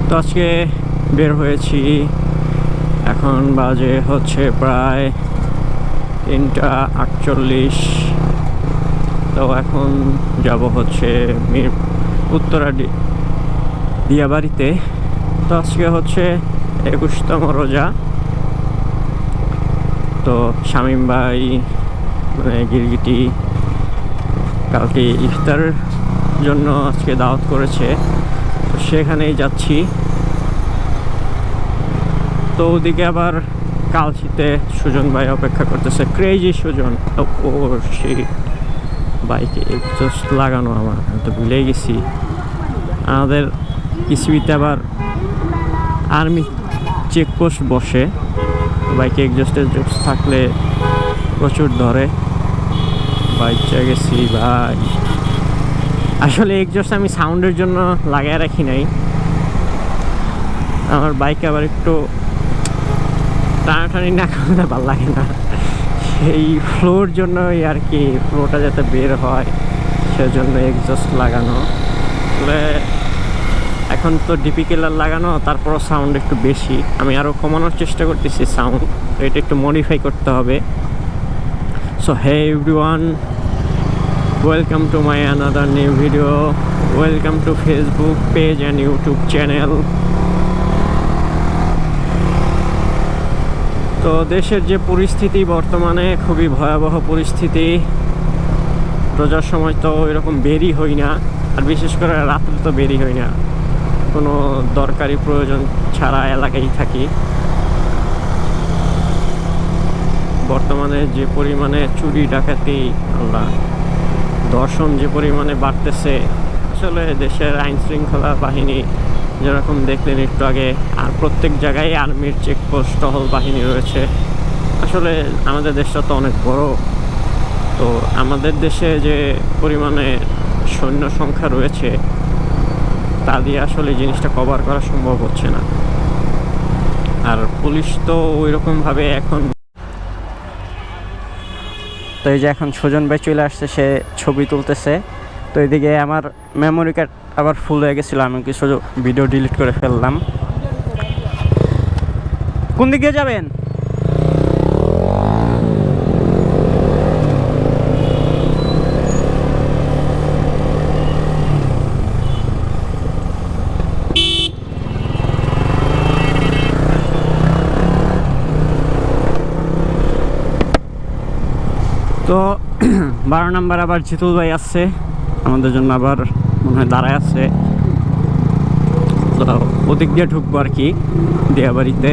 তো আজকে বের হয়েছি, এখন বাজে হচ্ছে প্রায় 3:48। তো এখন যাব হচ্ছে উত্তরা দিয়াবাড়িতে। তো আজকে হচ্ছে 21তম রোজা। তো শামীম ভাই মানে গিরগিটি কালকে ইফতার জন্য আজকে দাওয়াত করেছে, তো সেখানেই যাচ্ছি। তো ওদিকে আবার কালচিতে সুজন ভাই অপেক্ষা করতেছে, ক্রেজি সুজন। ও সে বাইকে এক্সস্ট লাগানো, আমার তো ভুলেই গেছি। আমাদের কিছুতে আবার আর্মি চেকপোস্ট বসে, বাইকে এক্সস্টের জোস থাকলে প্রচুর ধরে। বাইক চা গেছি ভাই। আসলে এক্সস্ট আমি সাউন্ডের জন্য লাগাই রাখি নাই, আমার বাইকে আবার একটু টানাটানি না করলে ভালো লাগে না, সেই ফ্লোর জন্যই আর কি, ফ্লোটা যাতে বের হয় সেজন্য এক্সস্ট লাগানো। আসলে এখন তো ডিপি কিলার লাগানো, তারপরও সাউন্ড একটু বেশি। আমি আরও কমানোর চেষ্টা করতেছি সাউন্ড, তো এটা একটু মডিফাই করতে হবে। So hey everyone, welcome to my another new video, welcome to Facebook page and YouTube channel. তো দেশের যে পরিস্থিতি বর্তমানে খুবই ভয়াবহ পরিস্থিতি। রোজার সময় তো এরকম বেরই হই না, আর বিশেষ করে রাত্রে তো বেরই হই না, কোনো দরকারি প্রয়োজন ছাড়া এলাকায় থাকি। বর্তমানে যে পরিমাণে চুরি ডাকাতি, আল্লাহ, ধর্ষণ যে পরিমাণে বাড়তেছে, আসলে দেশের আইন শৃঙ্খলা বাহিনী যেরকম দেখলেন একটু আগে, আর প্রত্যেক জায়গায় আর্মির চেকপোস্ট, টহল বাহিনী রয়েছে। আসলে আমাদের দেশটা তো অনেক বড়, তো আমাদের দেশে যে পরিমাণে সৈন্য সংখ্যা রয়েছে তা দিয়ে আসলে জিনিসটা কভার করা সম্ভব হচ্ছে না। আর পুলিশ তো ওই রকমভাবে এখন, তো এই যে এখন সুজন ভাই চলে আসছে, সে ছবি তুলতেছে। তো এদিকে আমার মেমোরি কার্ড আবার ফুল হয়ে গেছিলো, আমি কিছু ভিডিও ডিলিট করে ফেললাম। কোন দিকে যাবেন? তো 12 নম্বর আবার জিতুল ভাই আসছে, আমাদের জন্য আবার মনে হয় দাঁড়ায় আছে। তো ওদিক দিয়ে ঢুকবো আর কি দিয়াবাড়িতে।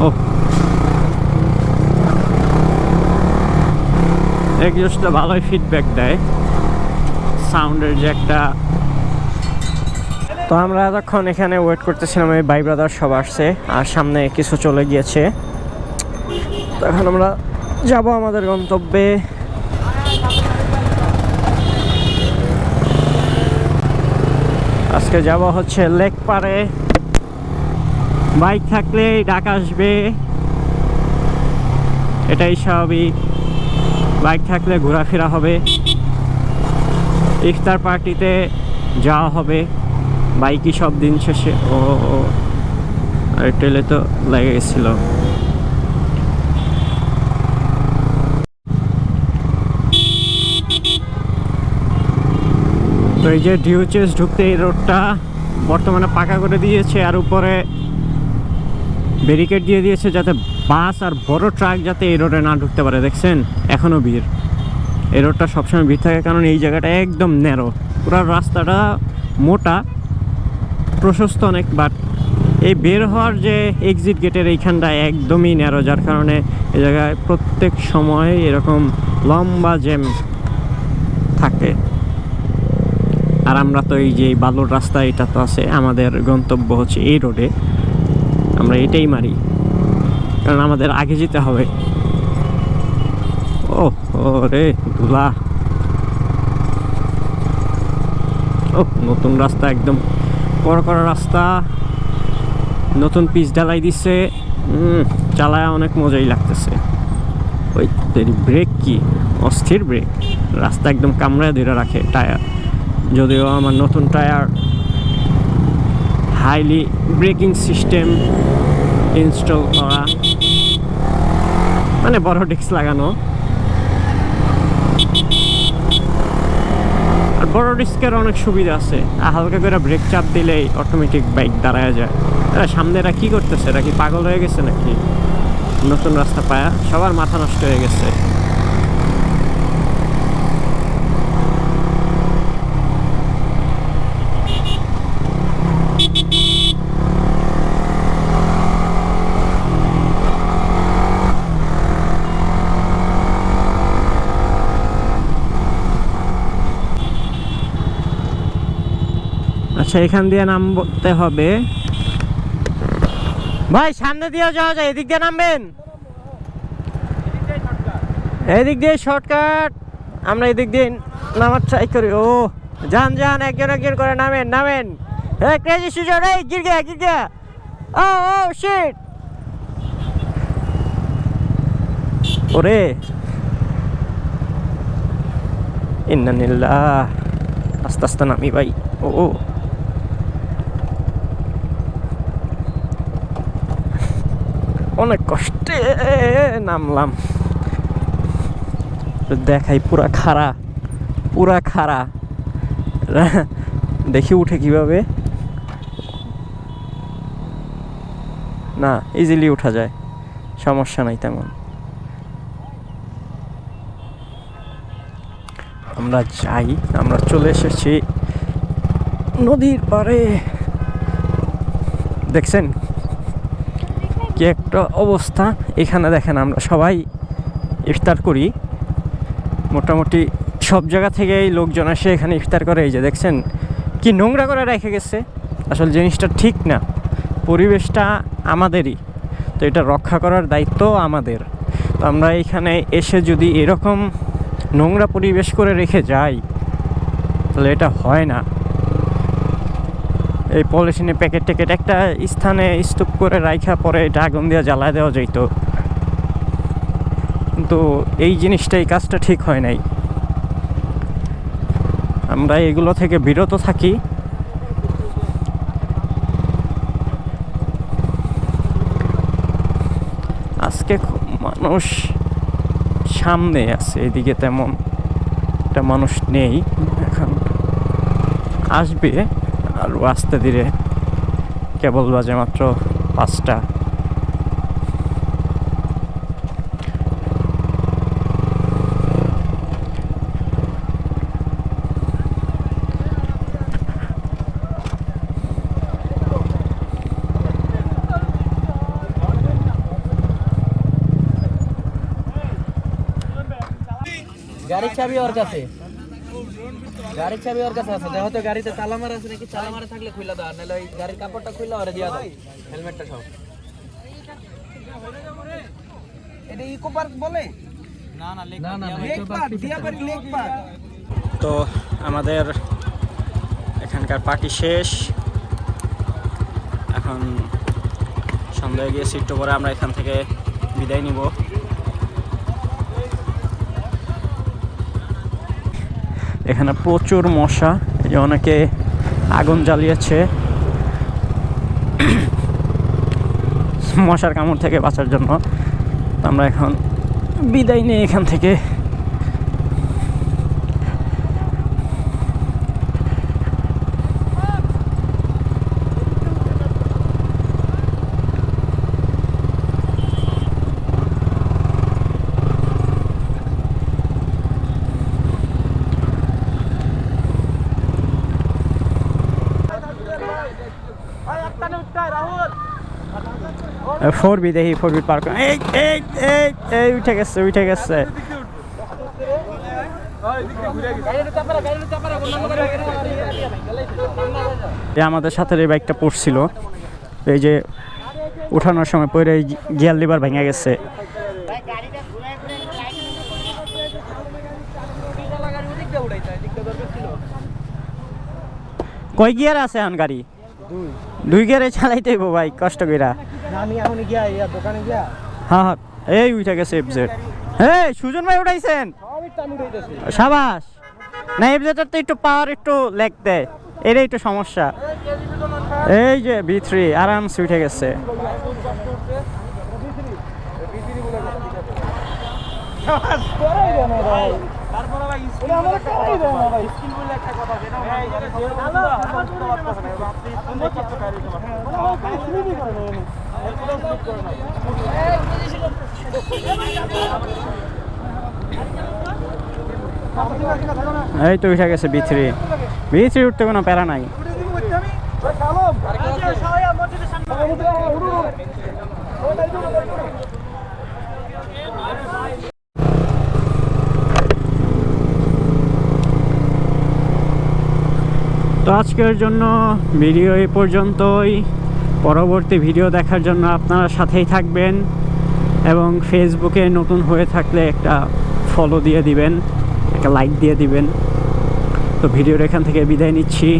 ও এক্সস্টটা ভালোই ফিডব্যাক দেয়, সাউন্ডের যে একটা। তো আমরা এতক্ষণ এখানে ওয়েট করতেছিলাম, এই ভাই ব্রাদার সব আসছে আর সামনে কিছু চলে গিয়েছে। তো এখন আমরা যাব আমাদের গন্তব্যে। আজকে যাব হচ্ছে লেক পারে। বাইক থাকলেই ডাক আসবে, এটাই স্বাভাবিক। বাইক থাকলে ঘোরাফেরা হবে, ইফতার পার্টিতে যাওয়া হবে বাইকই সব দিন শেষে। ও আর টেলে তো লেগে গেছিল। তো এই যে ডিউচেস ঢুকতে এই রোডটা বর্তমানে পাকা করে দিয়েছে, আর উপরে ব্যারিকেড দিয়ে দিয়েছে যাতে বাস আর বড় ট্রাক যাতে এই রোডে না ঢুকতে পারে। দেখছেন এখনও ভিড়, এই রোডটা সবসময় ভিড় থাকে কারণ এই জায়গাটা একদম ন্যারো। পুরো রাস্তাটা মোটা, প্রশস্ত অনেক, বাট এই বের হওয়ার যে এক্সিট গেটের এইখানটা একদমই ন্যারো, যার কারণে এই জায়গায় প্রত্যেক সময় এরকম লম্বা জ্যাম থাকে। আর আমরা তো এই যে বালুর রাস্তা এটা তো আছে, আমাদের গন্তব্য হচ্ছে এই রোডে, আমরা এটাই মারি কারণ আমাদের আগে যেতে হবে। ও রে ধুলা। ও নতুন রাস্তা, একদম কড়া রাস্তা, নতুন পিচ ঢালাই দিচ্ছে, চালায় অনেক মজাই লাগতেছে। ওই ব্রেক কি অস্থির ব্রেক, রাস্তা একদম কামড়ায় ধরে রাখে টায়ার। যদিও আমার নতুন tyre, highly braking system install করা, মানে বড় ডিস্ক লাগানো। আর বড় ডিস্কের অনেক সুবিধা আছে, হালকা করে ব্রেক চাপ দিলেই অটোমেটিক বাইক দাঁড়ায় যায়। সামনে এরা কি করতেছে? এরা কি পাগল হয়ে গেছে নাকি? নতুন রাস্তা পায়া সবার মাথা নষ্ট হয়ে গেছে। আচ্ছা, এখান দিয়ে নামতে হবে ভাই, সামনে দিয়ে যাওয়া যায়, এদিক দিয়ে নামবেন, এদিক দিয়ে শর্টকাট, আমরা এদিক দিয়ে নামার ট্রাই করি। ও যান যান, একজন একজন করে নামেন নামেন। ক্রেজি সুজন, এই গির গিয়া। ও ও শিট, ওরে ইন্নালিল্লাহ। আস্তে আস্তে নামি ভাই। ও অনেক কষ্টে নামলাম। দেখাই পুরা খাড়া। দেখি উঠে কিভাবে। না, ইজিলি উঠা যায়, সমস্যা নাই তেমন। আমরা যাই, আমরা চলে এসেছি নদীর পাড়ে। দেখছেন কি একটা অবস্থা। এখানে দেখেন, আমরা সবাই ইফতার করি, মোটামুটি সব জায়গা থেকেই লোকজন আসে এখানে ইফতার করে। এই যে দেখছেন কি নোংরা করে রেখে গেছে। আসলে জিনিসটা ঠিক না, পরিবেশটা আমাদেরই, তো এটা রক্ষা করার দায়িত্ব আমাদের। তো আমরা এখানে এসে যদি এরকম নোংরা পরিবেশ করে রেখে যাই, তাহলে এটা হয় না। এই পলিথিনে প্যাকেট ট্যাকেট একটা স্থানে স্তূপ করে রাখা, পরে এটা আগুন দিয়ে জ্বালায় দেওয়া যেত, কিন্তু এই জিনিসটা, এই কাজটা ঠিক হয় নাই। আমরা এগুলো থেকে বিরত থাকি। আজকে মানুষ সামনে আছে, এদিকে তেমন একটা মানুষ নেই, এখন আসবে আর আস্তে ধীরে। কেবল বাজে মাত্র 5টা। গাড়ির চাবি ওর কাছে, গাড়ির চাবি ওর কাছে আছে। দেখো তো গাড়িতে তালা মারা আছে নাকি, তালা মারা থাকলে খুলে দাও, নাহলে ওই গাড়ির কাপড়টা খুলে ওরে দিয়া দাও, হেলমেটটা সব। এটা ইকো পার্ক বলে? না না, lake park, Diabari lake park. তো আমাদের এখানকার পার্টি শেষ, এখন সন্ধ্যা হয়ে গিয়েছে, একটু পরে আমরা এখান থেকে বিদায় নিব। এখানে প্রচুর মশা, এই যে অনেকে আগুন জ্বালিয়েছে মশার কামড় থেকে বাঁচার জন্য। আমরা এখন বিদায় নিই এখান থেকে। ফোর বি দেখি, 4 বি পার্ক। এই উঠে গেছে। আমাদের সাথে এই বাইকটা পড়ছিল, এই যে উঠানোর সময় পরে গিয়ার লিভার ভেঙে গেছে। কয় গিয়ার আছে এখন গাড়ি? 2 গিয়ারে চালাইতে হইব ভাই, কষ্ট কইরা। আমি এখন গিয়া দোকানে গিয়া, হ্যাঁ এই উঠে গেছে এফজেড। এই সুজন ভাই উঠাইছেন, সাবাস। না এফজেডের তো একটু পাওয়ার একটু লেগ দেয়, এটাই একটু সমস্যা। এই যে B3 আরামসে উঠে গেছে। এই তো উঠে গেছে B3 উঠতে কোনো প্যারা নাই। তো আজকের জন্য ভিডিও এই পর্যন্তই। পরবর্তী ভিডিও দেখার জন্য আপনারা সাথেই থাকবেন এবং ফেসবুকে নতুন হয়ে থাকলে একটা ফলো দিয়ে দিবেন, একটা লাইক দিয়ে দিবেন। তো ভিডিওর এখান থেকে বিদায় নিচ্ছি।